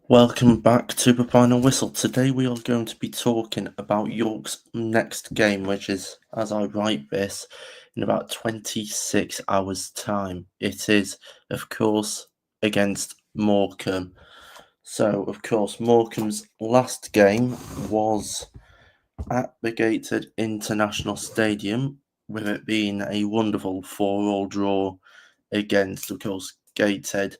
Welcome back to the final whistle. Today we are going to be talking about York's next game, which is, as I write this, in about 26 hours' time. It is, of course, against Morcambe. So, of course, Morcambe's last game was at the Gateshead International Stadium, with it being a wonderful 4-all draw against, of course, Gateshead.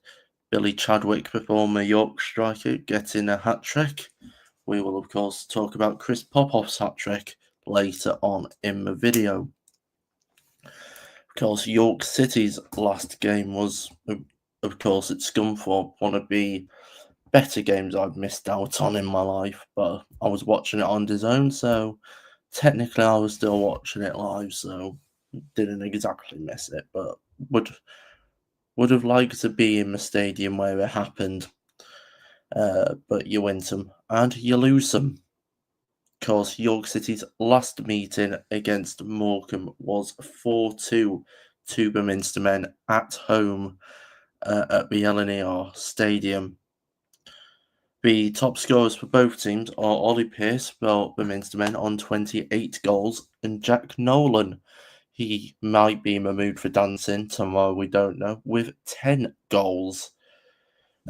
Billy Chadwick, the former York striker, getting a hat-trick. We will, of course, talk about Chris Popoff's hat-trick later on in the video. Of course, York City's last game was, of course, at Scunthorpe, one of the better games I've missed out on in my life, but I was watching it on DAZN, so technically I was still watching it live, so didn't exactly miss it, but would have liked to be in the stadium where it happened. But you win some and you lose some. Of course, York City's last meeting against Morcambe was 4-2 to the Minster Men at home at the LNER Stadium. The top scorers for both teams are Ollie Pearce for the Minster Men on 28 goals and Jack Nolan. He might be in the mood for dancing tomorrow, we don't know, with 10 goals.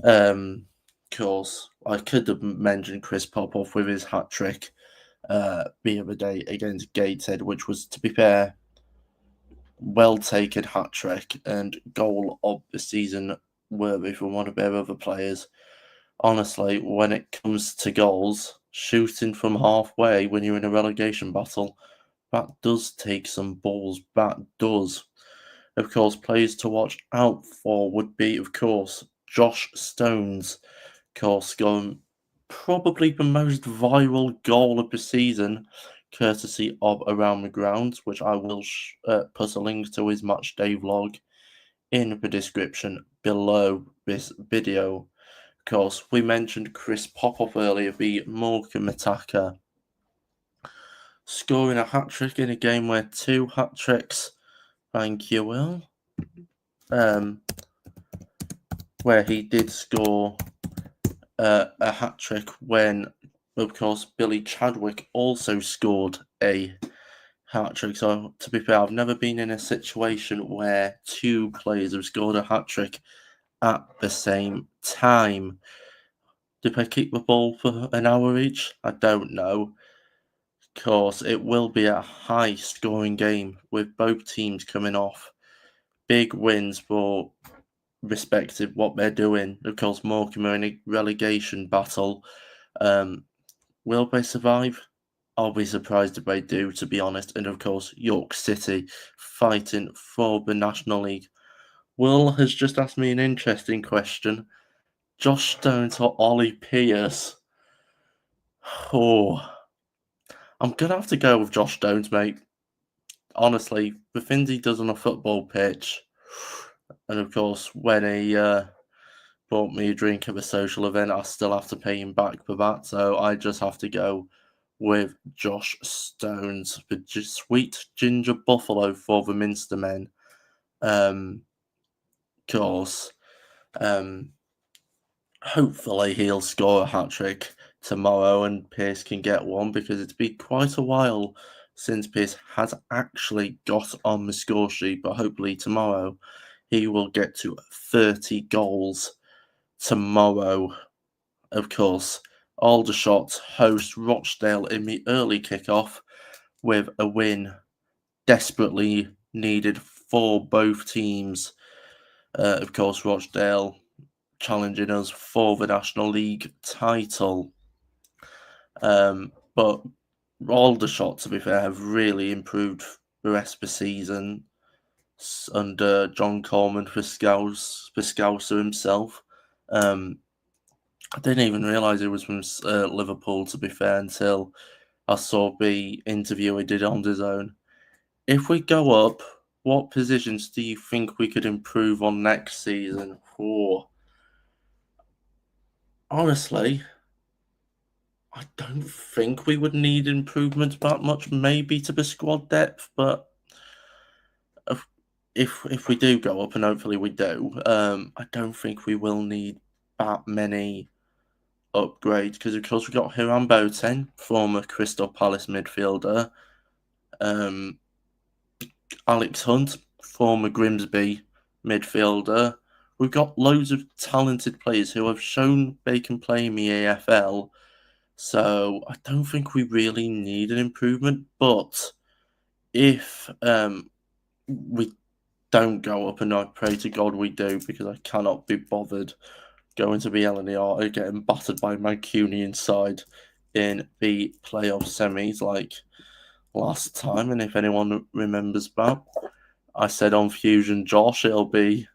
Of course, I could have mentioned Chris Popoff with his hat trick the other day against Gateshead, which was, to be fair, well taken hat trick and goal of the season worthy for one of their other players. Honestly, when it comes to goals, shooting from halfway when you're in a relegation battle, that does take some balls. That does. Of course, players to watch out for would be, of course, Josh Stones. Of course, scoring probably the most viral goal of the season, courtesy of Around the Grounds, which I will put a link to his matchday vlog in the description below this video. Of course, we mentioned Chris Popoff earlier, the Morcambe attacker, scoring a hat-trick in a game where two hat-tricks, thank you, Will, where he did score a hat-trick when, of course, Billy Chadwick also scored a hat-trick. So, to be fair, I've never been in a situation where two players have scored a hat-trick at the same time. Did they keep the ball for an hour each? I don't know. Of course, it will be a high-scoring game with both teams coming off big wins for respective what they're doing. Of course, Morecambe are in a relegation battle. Will they survive? I'll be surprised if they do, to be honest. And of course, York City fighting for the National League. Will has just asked me an interesting question. Josh Stones or Ollie Pearce? Oh, I'm going to have to go with Josh Stones, mate. Honestly, the things he does on a football pitch, and of course, when he bought me a drink at a social event, I still have to pay him back for that. So I just have to go with Josh Stones, the sweet ginger buffalo for the Minster Men. Course, hopefully he'll score a hat trick tomorrow and Pearce can get one, because it's been quite a while since Pearce has actually got on the score sheet. But hopefully tomorrow he will get to 30 goals tomorrow. Of course, Aldershot host Rochdale in the early kickoff with a win desperately needed for both teams. Of course, Rochdale challenging us for the National League title. But Aldershot, to be fair, have really improved the rest of the season under John Coleman for Scouser himself. I didn't even realise he was from Liverpool, to be fair, until I saw the interview he did on DAZN. If we go up, what positions do you think we could improve on next season? Honestly, I don't think we would need improvement that much, maybe to the squad depth, but if we do go up, and hopefully we do, I don't think we will need that many upgrade because, of course, we got Hiram Boateng, former Crystal Palace midfielder, Alex Hunt, former Grimsby midfielder. We've got loads of talented players who have shown they can play in the AFL, so I don't think we really need an improvement. But if we don't go up, and I pray to God we do, because I cannot be bothered going to be LNER getting battered by Mancunian side in the playoff semis like last time. And if anyone remembers that, I said on Fusion Josh it'll be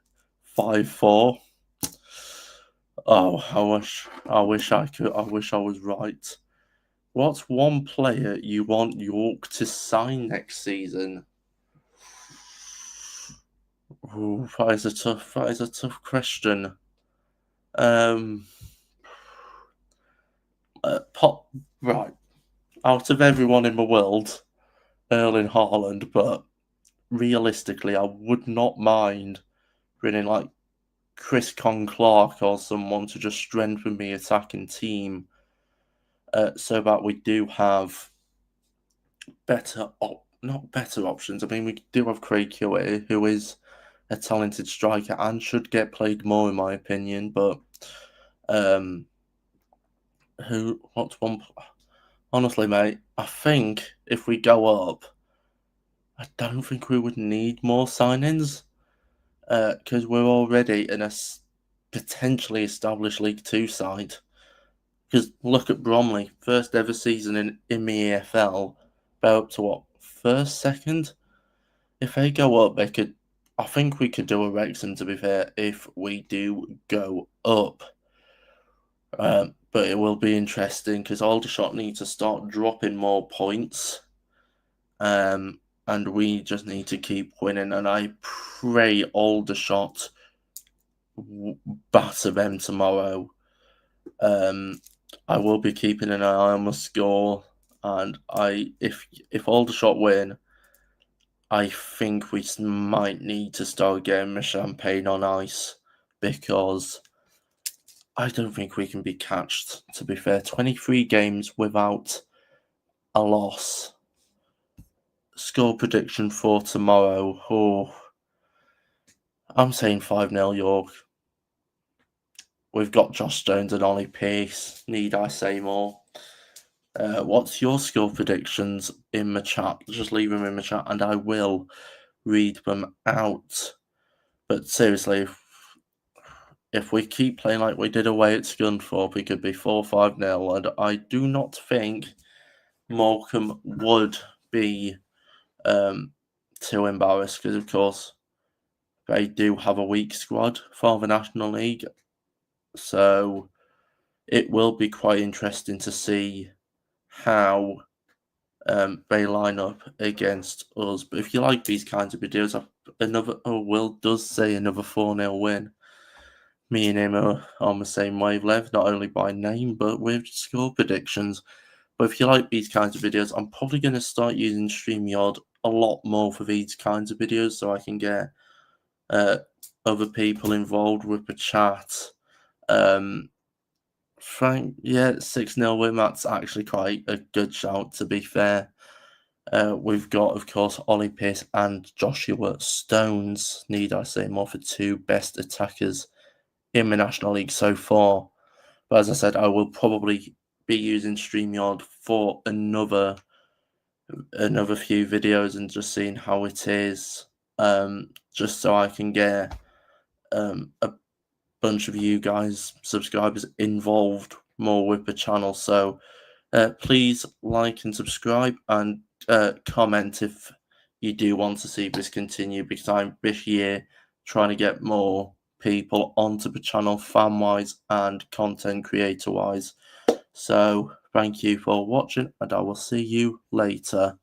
5-4. Oh, I wish I was right. What's one player you want York to sign next season? Ooh, that is a tough question. Right. Out of everyone in the world, Erling Haaland, but realistically, I would not mind bringing like Chris Clark or someone to just strengthen the attacking team, so that we do have not better options. I mean, we do have Craig Hewitt, who is a talented striker and should get played more, in my opinion. But what's one? Honestly, mate, I think if we go up, I don't think we would need more signings, because we're already in a potentially established League Two side. Because look at Bromley, first ever season in the EFL, they're up to what, first, second? If they go up, they could. I think we could do a Wrexham, to be fair, if we do go up. But it will be interesting because Aldershot need to start dropping more points. And we just need to keep winning. And I pray Aldershot batter them tomorrow. I will be keeping an eye on the score. And if Aldershot win, I think we might need to start getting the champagne on ice, because I don't think we can be catched, to be fair. 23 games without a loss. Score prediction for tomorrow. Oh, I'm saying 5-0 York. We've got Josh Jones and Ollie Pearce. Need I say more? What's your score predictions in the chat? Just leave them in the chat and I will read them out. But seriously, if we keep playing like we did away at Scunthorpe, we could be 4-5-0. And I do not think Morcambe would be too embarrassed, because, of course, they do have a weak squad for the National League. So it will be quite interesting to see how they line up against us. But if you like these kinds of videos, Will does say another 4-0 win. Me and him are on the same wavelength, not only by name, but with score predictions. But if you like these kinds of videos, I'm probably going to start using StreamYard a lot more for these kinds of videos, so I can get other people involved with the chat. Frank, 6-0 win, that's actually quite a good shout, to be fair. We've got, of course, Ollie Pearce and Joshua Stones, need I say more, for two best attackers in the National League so far. But as I said, I will probably be using StreamYard for another few videos and just seeing how it is, just so I can get a bunch of you guys, subscribers, involved more with the channel. So please like and subscribe, and comment if you do want to see this continue, because I'm this year trying to get more people onto the channel, fan wise and content creator wise. So thank you for watching, and I will see you later.